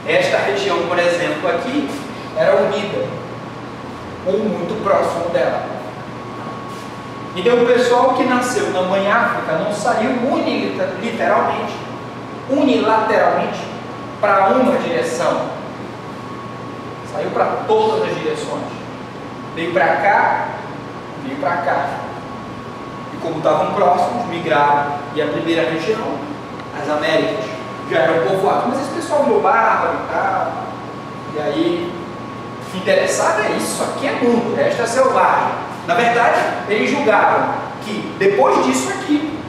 Esta região, por exemplo, aqui, era unida, ou muito próximo dela. Então, o pessoal que nasceu na Mãe África não saiu unilateralmente para uma direção. Saiu para todas as direções. Veio para cá, veio para cá. E como estavam próximos, migraram. E a primeira região, as Américas, já eram povoadas. Mas esse pessoal virou bárbaro e tal. E aí, o que interessava é isso aqui é mundo, o resto é selvagem. Na verdade, eles julgavam que depois disso aqui,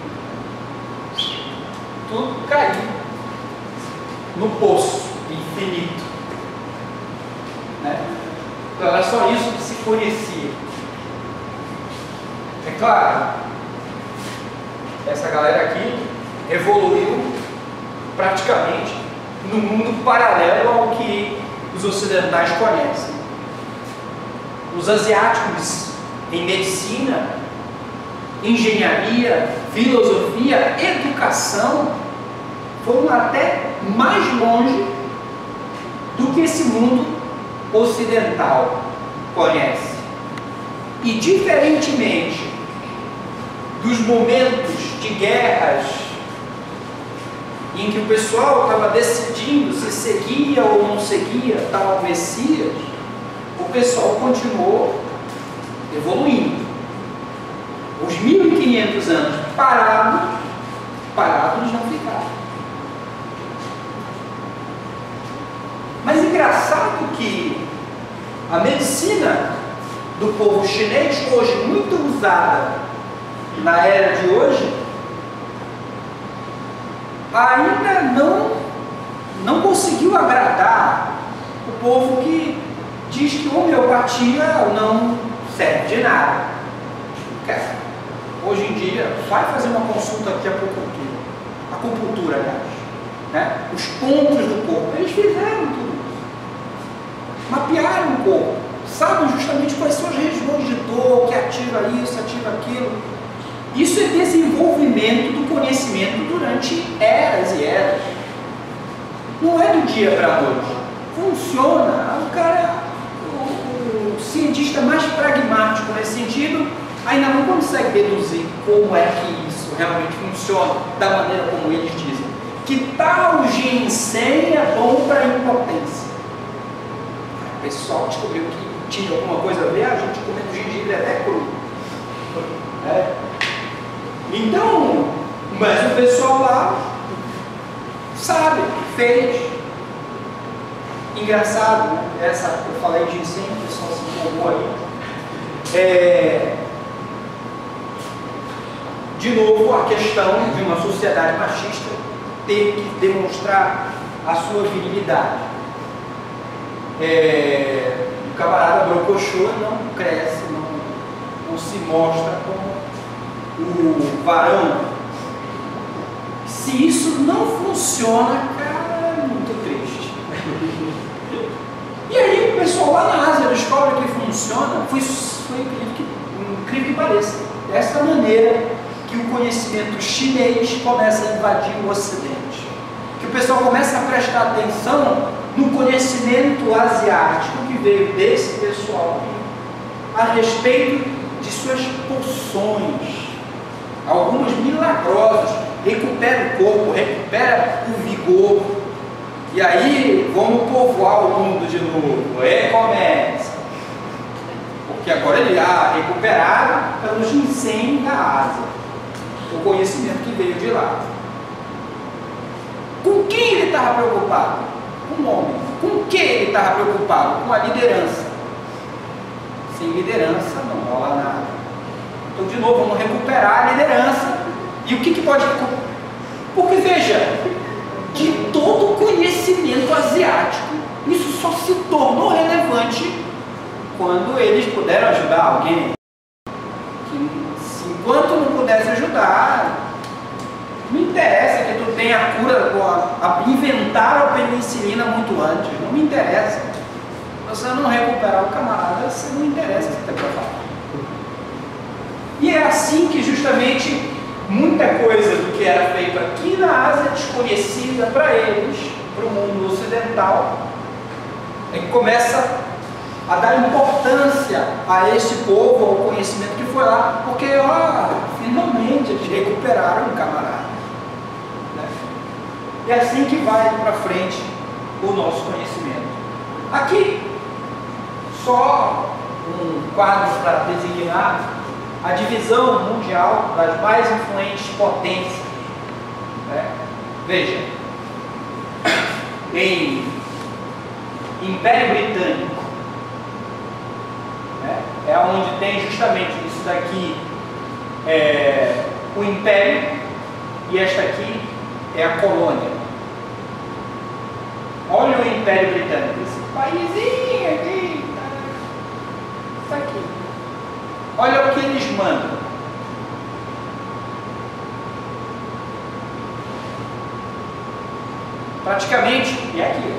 tudo caiu no poço infinito. Né? Então era só isso que se conhecia. É claro, essa galera aqui evoluiu praticamente no mundo paralelo ao que os ocidentais conhecem. Os asiáticos em medicina, engenharia, filosofia, educação, foram até mais longe do que esse mundo ocidental conhece. E diferentemente dos momentos de guerras em que o pessoal estava decidindo se seguia ou não seguia tal Messias, o pessoal continuou evoluindo. Os 1500 anos parados não ficaram. Mas engraçado que a medicina do povo chinês, hoje muito usada na era de hoje, ainda não conseguiu agradar o povo que diz que homeopatia não serve de nada. Hoje em dia, vai fazer uma consulta de acupuntura, aliás, né? Os pontos do corpo, eles fizeram tudo isso, mapearam o corpo, sabem justamente quais são as regiões de dor, que ativa isso, ativa aquilo. Isso é desenvolvimento do conhecimento durante eras e eras. Não é do dia para a noite. Funciona. O cara, o cientista mais pragmático nesse sentido, ainda não consegue deduzir como é que isso realmente funciona da maneira como eles dizem. Que tal ginseng é bom para impotência? O pessoal descobriu que tinha alguma coisa a ver, a gente comendo gengibre até cru. Então, mas o pessoal lá sabe, fez. engraçado, né? Essa, eu falei de incêndio, o pessoal se empolgou aí. De novo, a questão de uma sociedade machista ter que demonstrar a sua virilidade. O camarada brocochô não cresce, não se mostra como o varão. Se isso não funciona, cara, é muito triste. E aí o pessoal lá na Ásia descobre que funciona, foi incrível que pareça. Dessa maneira que o conhecimento chinês começa a invadir o Ocidente. Que o pessoal começa a prestar atenção no conhecimento asiático que veio desse pessoal a respeito de suas poções, algumas milagrosas, recupera o corpo, recupera o vigor, e aí vamos povoar o mundo de novo, aí começa, porque agora ele recuperado pelos ginseng da Ásia, o conhecimento que veio de lá. Com quem ele estava preocupado? Com o homem. Com quem ele estava preocupado? Com a liderança. Sem liderança não rola nada. Então, de novo, vamos recuperar a liderança. E o que pode recuperar? Porque, veja, de todo o conhecimento asiático, isso só se tornou relevante quando eles puderam ajudar alguém. Enquanto não pudesse ajudar, não interessa que tu tenha a cura, inventaram a penicilina muito antes, não me interessa. Se você não recuperar o camarada, você não interessa o que você tem para falar. E é assim que justamente muita coisa do que era feito aqui na Ásia, desconhecida para eles, para o mundo ocidental, é que começa a dar importância a esse povo, ao conhecimento que foi lá, porque finalmente eles recuperaram um camarada. Né? É assim que vai para frente o nosso conhecimento. Aqui, só um quadro para designar a divisão mundial das mais influentes potências. Né? Veja, em Império Britânico, é onde tem justamente isso daqui, o Império, e esta aqui é a colônia. Olha o Império Britânico, esse paísinho aqui, isso aqui. Olha o que eles mandam. Praticamente, é aqui.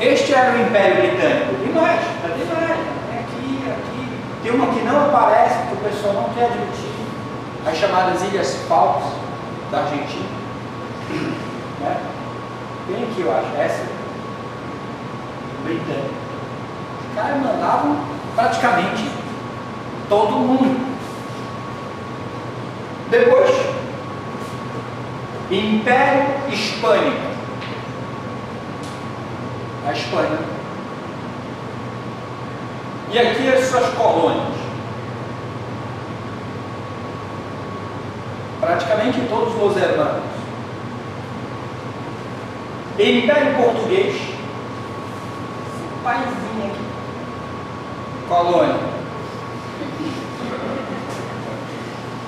Este era o Império Britânico. E nós? Cadê nós? É aqui, aqui. Tem uma que não aparece, porque o pessoal não quer admitir. As chamadas Ilhas Falkland, da Argentina. Né? Bem aqui, eu acho. Essa britânica. Os caras mandavam praticamente todo mundo. Depois, Império Hispânico. A Espanha. E aqui as suas colônias. Praticamente todos os hermanos. Império Português. Esse paizinho aqui. Colônia.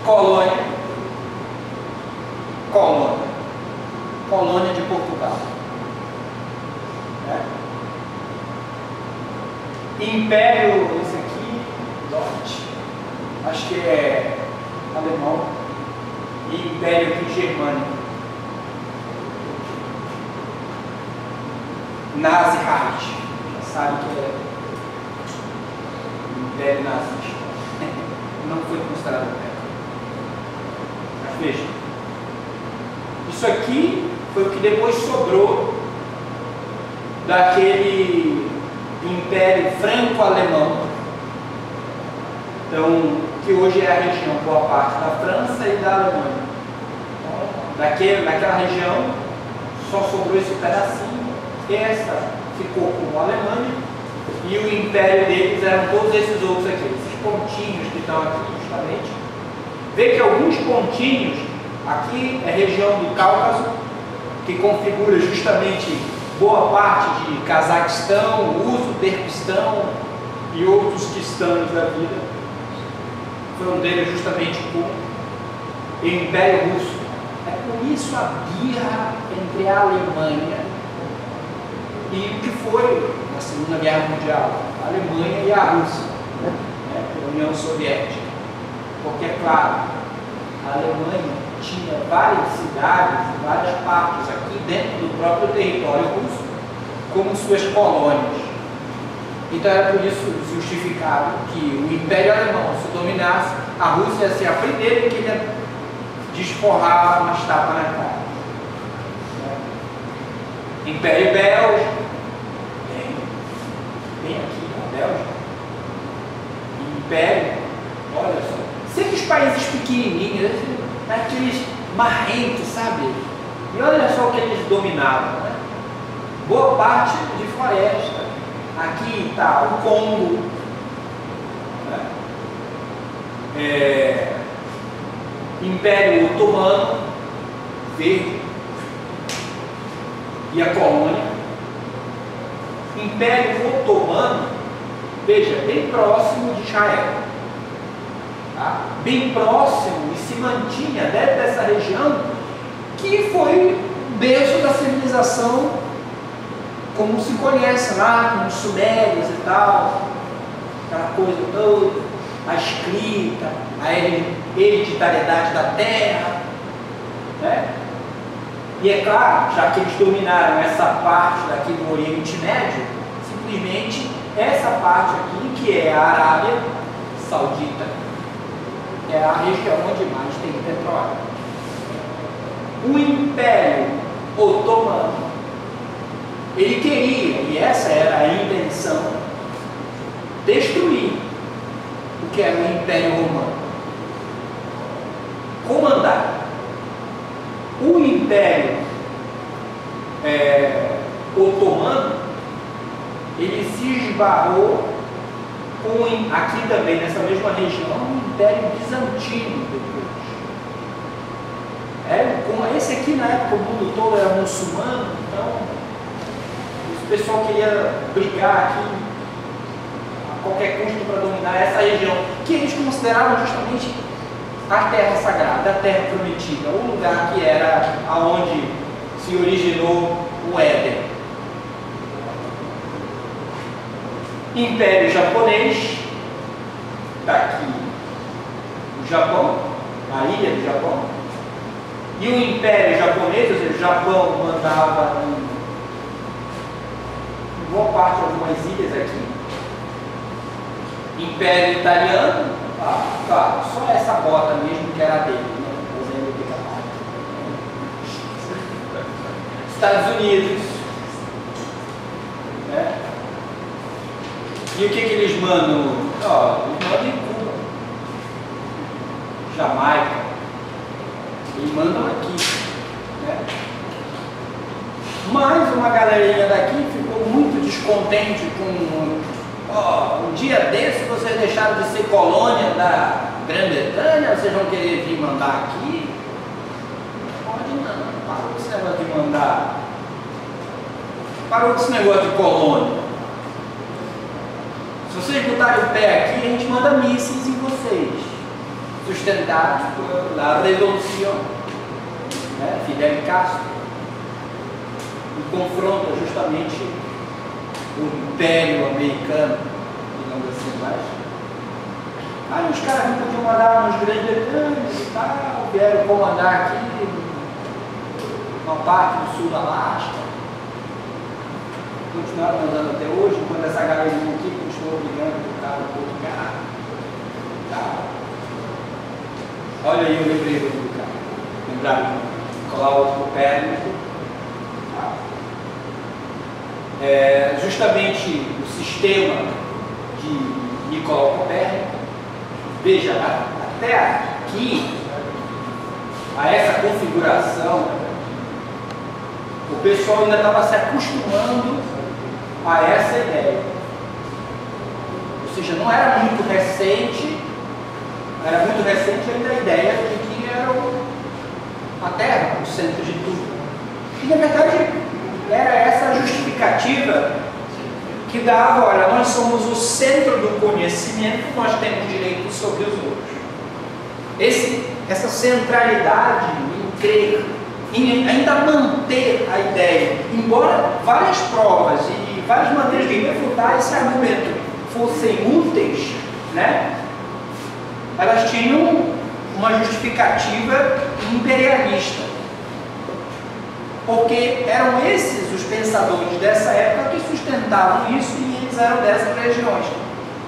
Colônia. Colônia. Colônia de Portugal. Império, esse aqui, norte, acho que é alemão, e Império aqui germânico. Nazi-Reich, já sabe que é Império nazista. Não foi considerado perto. Mas veja, isso aqui foi o que depois sobrou daquele Império Franco-Alemão, então, que hoje é a região, boa parte da França e da Alemanha. Naquela região só sobrou esse pedacinho, essa ficou como a Alemanha, e o império deles eram todos esses outros aqui, esses pontinhos que estão aqui justamente. Vê que alguns pontinhos, aqui é a região do Cáucaso, que configura justamente boa parte de Cazaquistão, Uzbequistão e outros quistãos da vida, fronteira justamente com o Império Russo. É por isso a birra entre a Alemanha e o que foi na Segunda Guerra Mundial, a Alemanha e a Rússia, a União Soviética. Porque, é claro, a Alemanha tinha várias cidades, várias partes aqui dentro do próprio território russo, como suas colônias. Então era por isso justificado que o Império Alemão, se dominasse, a Rússia ia ser a primeira que ia desforrar umas tapas na cara. Império Bélgico, bem aqui na Bélgica. Império, olha só. Sempre os países pequenininhos, aqueles marrentos, sabe? E olha só o que eles dominavam, né? Boa parte de floresta. Aqui está o Congo, né? Império Otomano, verde, e a colônia. Império Otomano, veja, bem próximo de Israel, tá? Bem próximo e se mantinha dentro dessa região que foi o berço da civilização como se conhece lá com os sumérios e tal, aquela coisa toda, a escrita, a hereditariedade da terra, né? E é claro, já que eles dominaram essa parte daqui do Oriente Médio, simplesmente essa parte aqui, que é a Arábia Saudita, é a região onde mais tem petróleo. O Império Otomano, ele queria, e essa era a intenção, destruir o que era o Império Romano, comandar. O Império Otomano, ele se esbarrou com, aqui também nessa mesma região, o Império Bizantino depois. Esse aqui na época o mundo todo era muçulmano, então o pessoal queria brigar aqui a qualquer custo para dominar essa região, que eles consideravam justamente a terra sagrada, a terra prometida, o lugar que era aonde se originou o Éden. Império Japonês, está aqui o Japão, a ilha do Japão, e o Império Japonês, ou seja, o Japão mandava em boa parte de algumas ilhas aqui. Império Italiano, claro, só essa bota mesmo que era dele, né? Estados Unidos, né? E o que eles mandam? Eles mandam em Cuba, Jamaica, eles mandam aqui, né? Mas uma galerinha daqui ficou muito descontente com um dia desse vocês deixaram de ser colônia da Grã-Bretanha, vocês vão querer vir mandar aqui? Pode não, parou com esse negócio de mandar, parou com esse negócio de colônia. Se vocês botarem o pé aqui, a gente manda mísseis em vocês, sustentados pela Revolução, né? Fidel Castro, e confronta justamente o Império Americano, digamos assim, mais. Aí os caras não podiam mandar nos Grã-Bretanhas e tal, vieram comandar aqui uma parte do sul da Alasca, continuaram mandando até hoje, enquanto essa galerinha aqui continuou brigando por causa do Portugal. Tá? Olha aí o livreiro do cara. Lembraram? Cláudio Copérnico. Tá? Justamente o sistema de Nicolau Copérnico. Veja, até aqui, a essa configuração, o pessoal ainda estava se acostumando a essa ideia. Ou seja, não era muito recente, era muito recente ainda a ideia de que era a Terra o centro de tudo. E na verdade, era essa justificativa que dava: olha, nós somos o centro do conhecimento, nós temos direito sobre os outros. Essa centralidade em crer, em ainda manter a ideia, embora várias provas e várias maneiras de refutar esse argumento fossem úteis, né? Elas tinham uma justificativa imperialista, porque eram esses os pensadores dessa época que sustentavam isso, e eles eram dessas regiões.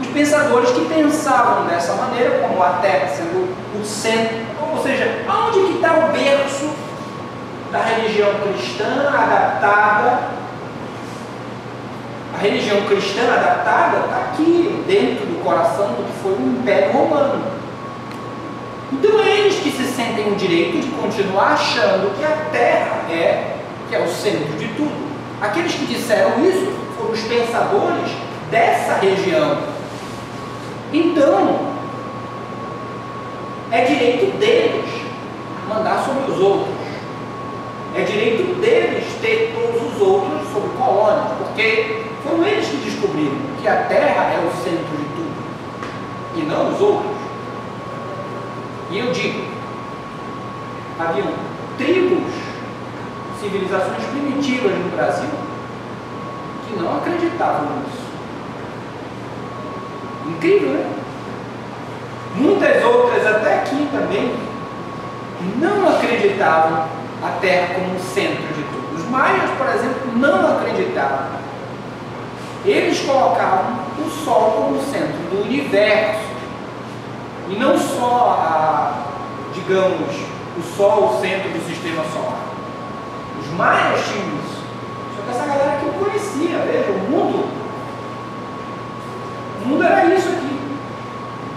Os pensadores que pensavam dessa maneira, como a Terra sendo o centro, ou seja, aonde que está o berço da religião cristã adaptada? A religião cristã adaptada está aqui, dentro do coração do que foi o Império Romano. Então é eles que se sentem o direito de continuar achando que a Terra que é o centro de tudo. Aqueles que disseram isso foram os pensadores dessa região. Então, é direito deles mandar sobre os outros. É direito deles ter todos os outros sob colônias, porque foram eles que descobriram que a Terra é o centro de tudo, e não os outros. E eu digo, haviam tribos, civilizações primitivas no Brasil que não acreditavam nisso. Incrível, né? Muitas outras, até aqui também, não acreditavam a Terra como o centro de tudo. Os maias, por exemplo, não acreditavam. Eles colocavam o Sol como o centro do universo. E não só, digamos, o Sol, o centro do sistema solar. Os maias tinham isso. Só que essa galera que eu conhecia, veja, o mundo era isso aqui.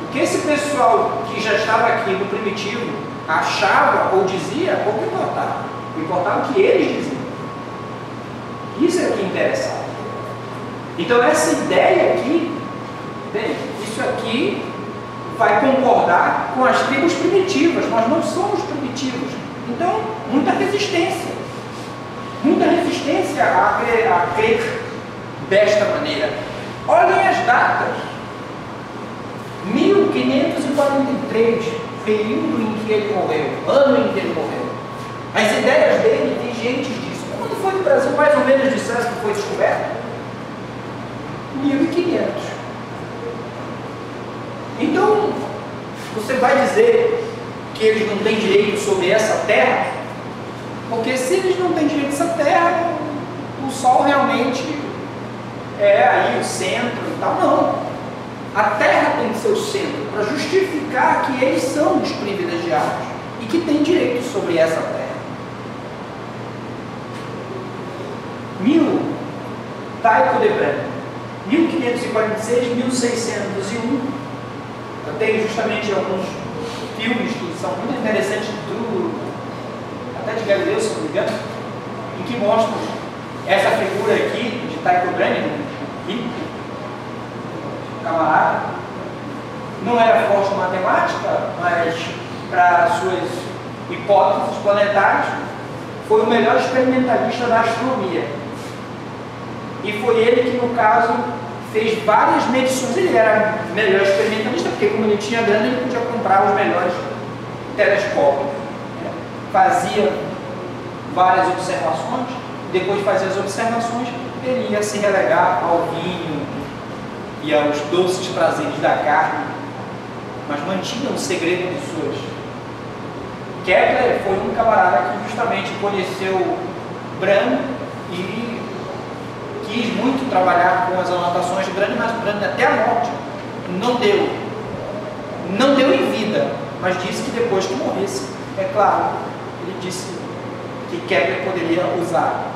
O que esse pessoal que já estava aqui no primitivo achava ou dizia, pouco importava. Importava o que eles diziam. Isso é o que interessava. Então essa ideia aqui, bem, isso aqui vai concordar com as tribos primitivas. Nós não somos primitivos. Então, muita resistência. Muita resistência a crer desta maneira. Olhem as datas. 1543, período em que ele morreu, ano em que ele morreu. As ideias dele, tem gente que diz: quando foi que o Brasil mais ou menos dissesse que foi descoberto? 1500. Então, você vai dizer que eles não têm direito sobre essa terra? Porque se eles não têm direito sobre essa terra, o Sol realmente é aí o centro e tal. Não. A Terra tem que ser o centro para justificar que eles são os privilegiados e que têm direito sobre essa terra. Tycho de Brême, 1546, 1601. Eu tenho justamente alguns filmes que são muito interessantes, até de Galileu, se não me engano, em que mostram essa figura aqui de Tycho Brême, camarada. Não era forte em matemática, mas para suas hipóteses planetárias foi o melhor experimentalista da astronomia. E foi ele que, no caso, fez várias medições. Ele era melhor experimentalista porque, como ele tinha grana, ele podia comprar os melhores telescópios. Fazia várias observações, depois de fazer as observações, ele ia se relegar ao vinho e aos doces prazeres da carne, mas mantinha o segredo dos suas. Kepler foi um camarada que justamente conheceu Brahms e quis muito trabalhar com as anotações de Brahms, mas Brahms até a morte não deu em vida, mas disse que depois que morresse, é claro, ele disse que Kepler poderia usar.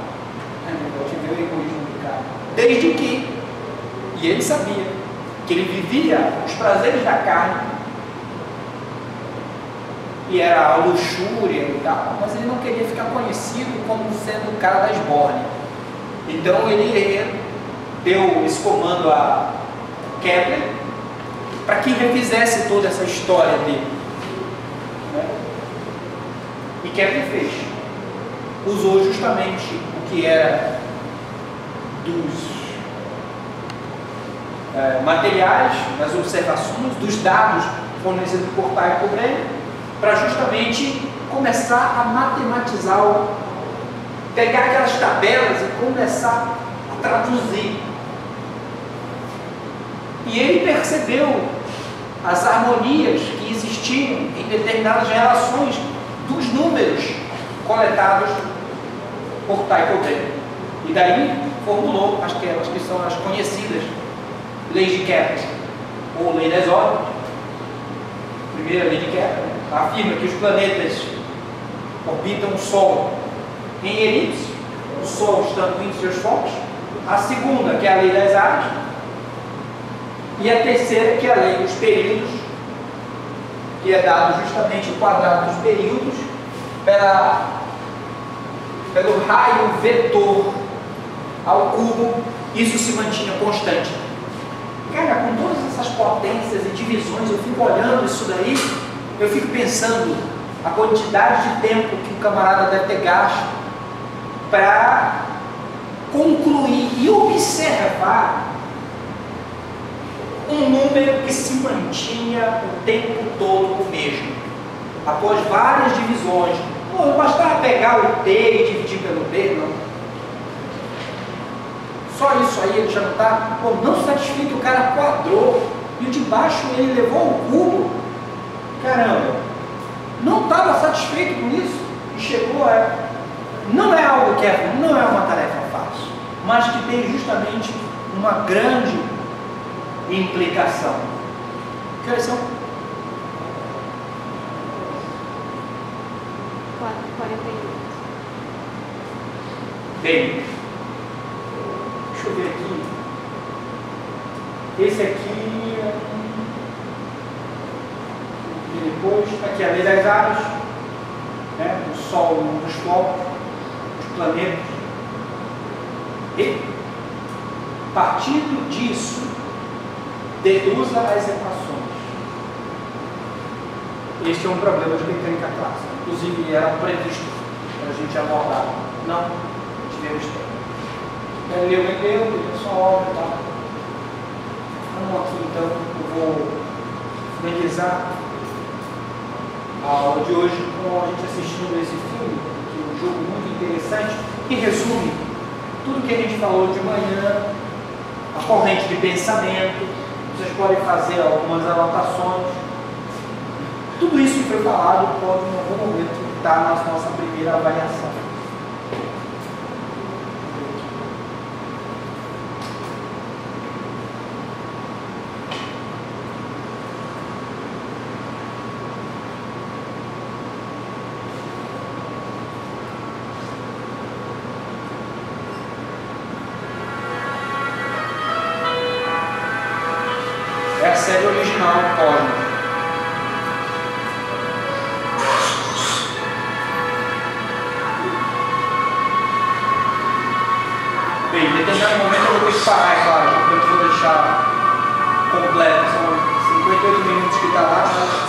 Tive o egoísmo do cara. Desde que, e ele sabia que ele vivia os prazeres da carne, e era a luxúria e tal, mas ele não queria ficar conhecido como sendo o cara da esbórnia. Então ele deu esse comando a Kepler para que refizesse toda essa história dele. E Kepler fez. Usou justamente o que era dos materiais, das observações, dos dados fornecidos por Tycho Brahe, para justamente começar a matematizar, pegar aquelas tabelas e começar a traduzir. E ele percebeu as harmonias que existiam em determinadas relações dos números coletados por Tycho Brahe. E daí formulou aquelas que são as conhecidas leis de Kepler, ou lei das órbitas. Primeira lei de Kepler afirma que os planetas orbitam o Sol em elipse, o Sol estando em seus focos. A segunda, que é a lei das áreas, e a terceira, que é a lei dos períodos, que é dado justamente o quadrado dos períodos pelo raio vetor ao cubo. Isso se mantinha constante. Cara, com todas essas potências e divisões, eu fico olhando isso daí, eu fico pensando a quantidade de tempo que o camarada deve ter gasto para concluir e observar um número que se mantinha o tempo todo o mesmo, após várias divisões. Não bastava pegar o T e dividir pelo B, não. Só isso aí ele já não está, não satisfeito, o cara quadrou, e o de baixo ele levou o cubo, caramba, não estava satisfeito com isso, e chegou a... Não é algo que não é uma tarefa fácil, mas que tem justamente uma grande implicação. Que horas são? 4h48. Bem, deixa eu ver aqui. Esse aqui, e depois, aqui a lei das áreas, né? O Sol, um dos focos, os planetas. E, partindo disso, deduza as equações. Este é um problema de mecânica clássica. Inclusive, era previsto para a gente abordar. Não tivemos tempo. Galileu, só obra e tal. Vamos aqui então, eu vou finalizar a aula de hoje com a gente assistindo esse filme, que é um jogo muito interessante, que resume tudo que a gente falou de manhã, a corrente de pensamento. Vocês podem fazer algumas anotações. Tudo isso que foi falado pode em algum momento estar na nossa primeira avaliação. É a série original do Cosmos. Bem, em determinado momento eu vou ter que parar, é claro, porque eu vou deixar completo. São 58 minutos que está lá, mas